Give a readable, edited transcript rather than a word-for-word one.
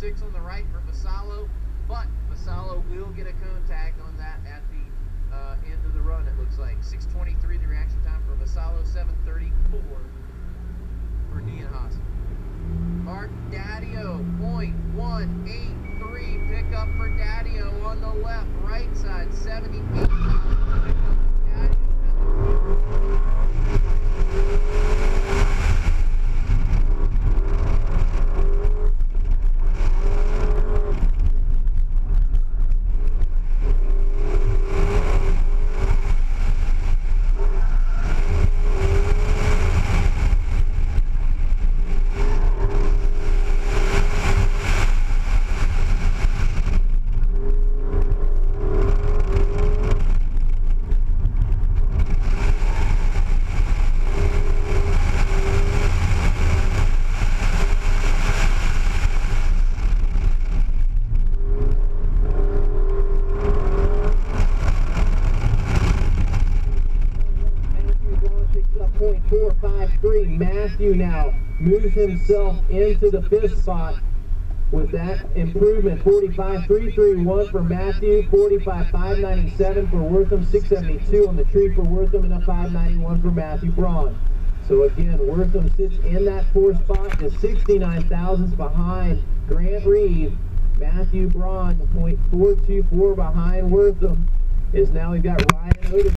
6 on the right for Vassallo, but Vassallo will get a contact on that at the end of the run, it looks like. 6:23 the reaction time for Vassallo, 7:34 for Nienhaus. Mark Daddio, 0.183 pickup for Daddio on the left, right side, 78. Matthew now moves himself into the 5th spot with that improvement. 45.331 for Matthew, 45.597 for Wortham, 672 on the tree for Wortham, and a 591 for Matthew Braun. So again, Wortham sits in that 4th spot, just 69 thousandths behind Grant Reeve. Matthew Braun, 0.424 behind Wortham, is now, we've got Ryan Otis.